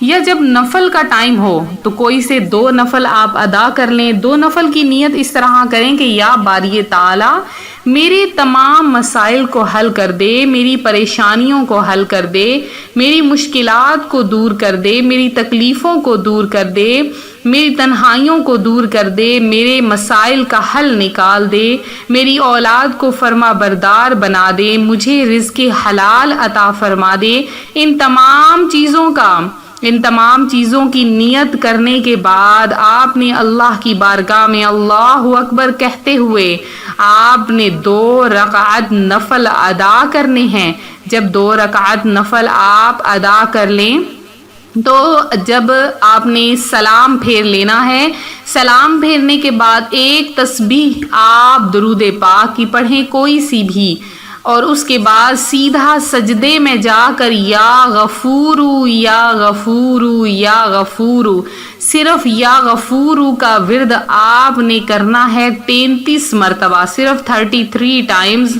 یا جب نفل کا ٹائم ہو تو کوئی سے 2 نفل آپ ادا کر لیں۔ 2 نفل کی نیت اس طرح کریں کہ یا باری تعالی میرے تمام مسائل کو حل کر دے، میری پریشانیوں کو حل کر دے، میری مشکلات کو دور کر دے، میری تکلیفوں کو دور کر دے، میری تنہائیوں کو دور کر دے، میرے مسائل کا حل نکال دے، میری اولاد کو فرما بردار بنا دے، مجھے رزق حلال عطا فرما دے۔ ان تمام چیزوں کی نیت کرنے کے بعد آپ نے اللہ کی بارگاہ میں اللہ اکبر کہتے ہوئے آپ نے 2 رکعت نفل ادا کرنے ہیں۔ جب 2 رکعت نفل آپ ادا کر لیں تو جب آپ نے سلام پھیر لینا ہے، سلام پھیرنے کے بعد ایک تسبیح آپ درود پاک کی پڑھیں، کوئی سی بھی، اور اس کے بعد سیدھا سجدے میں جا کر یا غفورو یا غفورو یا غفورو، صرف یا غفورو کا ورد آپ نے کرنا ہے 33 مرتبہ، صرف 33 ٹائمز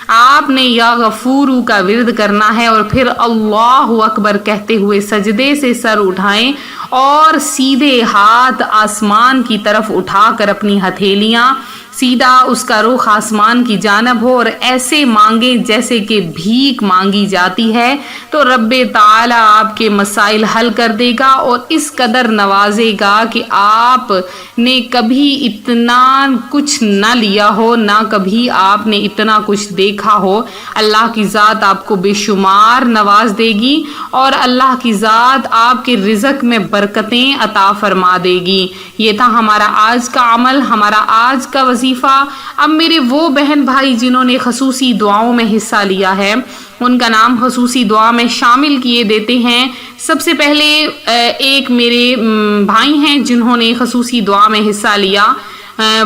آپ نے یا غفورو کا ورد کرنا ہے، اور پھر اللہ اکبر کہتے ہوئے سجدے سے سر اٹھائیں اور سیدھے ہاتھ آسمان کی طرف اٹھا کر اپنی ہتھیلیاں سیدھا اس کا رخ آسمان کی جانب ہو اور ایسے مانگے جیسے کہ بھیک مانگی جاتی ہے، تو رب تعالی آپ کے مسائل حل کر دے گا اور اس قدر نوازے گا کہ آپ نے کبھی اتنا کچھ نہ لیا ہو، نہ کبھی آپ نے اتنا کچھ دیکھا ہو۔ اللہ کی ذات آپ کو بے شمار نواز دے گی اور اللہ کی ذات آپ کے رزق میں برکتیں عطا فرما دے گی۔ یہ تھا ہمارا آج کا عمل، ہمارا آج کا وظیفہ۔ اب میرے وہ بہن بھائی جنہوں نے خصوصی دعاؤں میں حصہ لیا ہے ان کا نام خصوصی دعا میں شامل کیے دیتے ہیں۔ سب سے پہلے ایک میرے بھائی ہیں جنہوں نے خصوصی دعا میں حصہ لیا،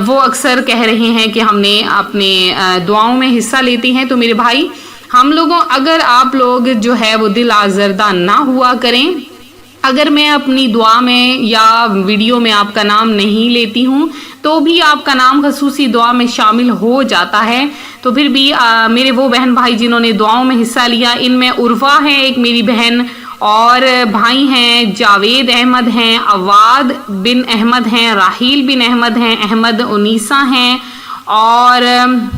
وہ اکثر کہہ رہے ہیں کہ ہم نے اپنے دعاؤں میں حصہ لیتے ہیں، تو میرے بھائی ہم لوگوں اگر آپ لوگ جو ہے وہ دل آزردہ نہ ہوا کریں، اگر میں اپنی دعا میں یا ویڈیو میں آپ کا نام نہیں لیتی ہوں تو بھی آپ کا نام خصوصی دعا میں شامل ہو جاتا ہے، تو پھر بھی میرے وہ بہن بھائی جنہوں نے دعاؤں میں حصہ لیا، ان میں عرفہ ہے ایک میری بہن، اور بھائی ہیں جاوید احمد ہیں، عواد بن احمد ہیں، راحیل بن احمد ہیں، احمد انیسہ ہیں اور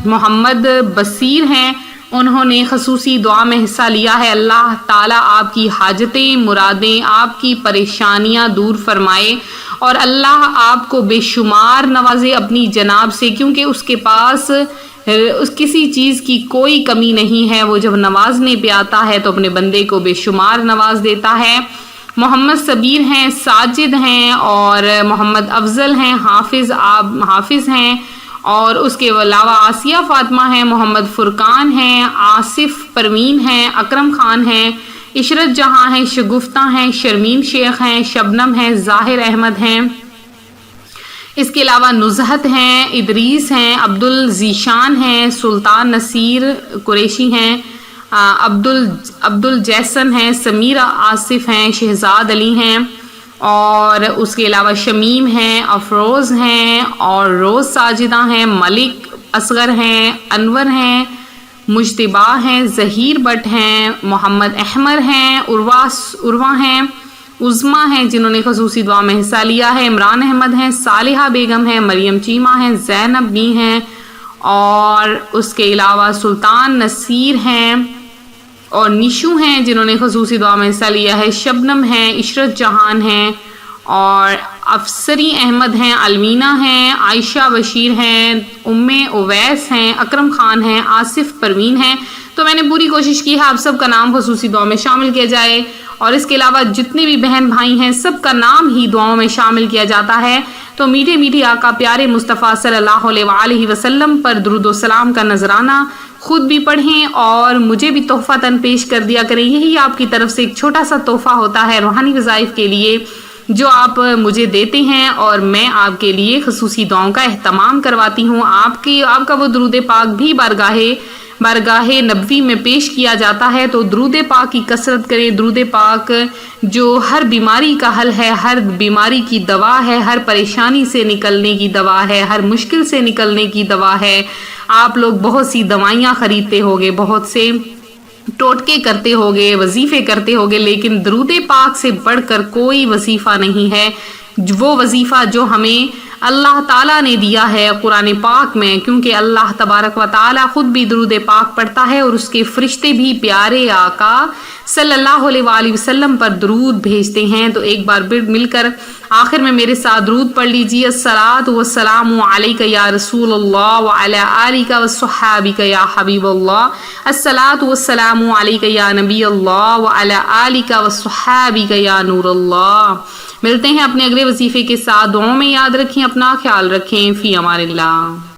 محمد بصیر ہیں، انہوں نے خصوصی دعا میں حصہ لیا ہے۔ اللہ تعالیٰ آپ کی حاجتیں، مرادیں، آپ کی پریشانیاں دور فرمائے اور اللہ آپ کو بے شمار نوازے اپنی جناب سے، کیونکہ اس کے پاس کسی چیز کی کوئی کمی نہیں ہے، وہ جب نوازنے پہ آتا ہے تو اپنے بندے کو بے شمار نواز دیتا ہے۔ محمد صبیر ہیں، ساجد ہیں اور محمد افضل ہیں، حافظ ہیں، اور اس کے علاوہ آسیہ فاطمہ ہیں، محمد فرقان ہیں، آصف پروین ہیں، اکرم خان ہیں، عشرت جہاں ہیں، شگفتہ ہیں، شرمین شیخ ہیں، شبنم ہیں، ظاہر احمد ہیں، اس کے علاوہ نزہت ہیں، ادریس ہیں، عبدالذیشان ہیں، سلطان نصیر قریشی ہیں، عبد الجیسن ہیں، سمیرہ آصف ہیں، شہزاد علی ہیں، اور اس کے علاوہ شمیم ہیں، افروز ہیں اور روز ساجدہ ہیں، ملک اصغر ہیں، انور ہیں، مجتبہ ہیں، ظہیر بٹ ہیں، محمد احمر ہیں، عروہ ہیں، عظمہ ہیں جنہوں نے خصوصی دعا میں حصہ لیا ہے، عمران احمد ہیں، صالحہ بیگم ہیں، مریم چیمہ ہیں، زینب بی ہیں، اور اس کے علاوہ سلطان نصیر ہیں اور نشو ہیں جنہوں نے خصوصی دعا میں حصہ لیا ہے، شبنم ہیں، عشرت جہان ہیں اور افسری احمد ہیں، المینا ہیں، عائشہ بشیر ہیں، اویس ہیں، اکرم خان ہیں، آصف پروین ہیں۔ تو میں نے پوری کوشش کی ہے آپ سب کا نام خصوصی دعا میں شامل کیا جائے، اور اس کے علاوہ جتنے بھی بہن بھائی ہیں سب کا نام ہی دعاؤں میں شامل کیا جاتا ہے۔ تو میٹھے میٹھے آقا پیارے مصطفیٰ صلی اللہ علیہ وآلہ وسلم پر درود و سلام کا نذرانہ خود بھی پڑھیں اور مجھے بھی تحفۃً پیش کر دیا کریں۔ یہی آپ کی طرف سے ایک چھوٹا سا تحفہ ہوتا ہے روحانی وظائف کے لیے جو آپ مجھے دیتے ہیں، اور میں آپ کے لیے خصوصی دعاؤں کا اہتمام کرواتی ہوں۔ آپ کا وہ درود پاک بھی بارگاہ نبوی میں پیش کیا جاتا ہے، تو درود پاک کی کثرت کریں۔ درود پاک جو ہر بیماری کا حل ہے، ہر بیماری کی دوا ہے، ہر پریشانی سے نکلنے کی دوا ہے، ہر مشکل سے نکلنے کی دوا ہے۔ آپ لوگ بہت سی دوائیاں خریدتے ہوگے، بہت سے ٹوٹکے کرتے ہوگے، وظیفے کرتے ہوگے، لیکن درود پاک سے بڑھ کر کوئی وظیفہ نہیں ہے۔ وہ وظیفہ جو ہمیں اللہ تعالیٰ نے دیا ہے قرآن پاک میں، کیونکہ اللہ تبارک و تعالیٰ خود بھی درود پاک پڑھتا ہے اور اس کے فرشتے بھی پیارے آقا صلی اللہ علیہ وآلہ وسلم پر درود بھیجتے ہیں۔ تو ایک بار مل کر آخر میں میرے ساتھ درود پڑھ لیجیے۔ الصلاۃ والسلام علیک یا رسول اللہ وعلی آلک وصحابک یا حبیب اللہ۔ الصلاۃ والسلام علیک یا نبی اللہ وعلی آلک وصحابک یا نور اللہ۔ ملتے ہیں اپنے اگلے وظیفے کے ساتھ، دعاؤں میں یاد رکھیں، اپنا خیال رکھیں، فی امان اللہ۔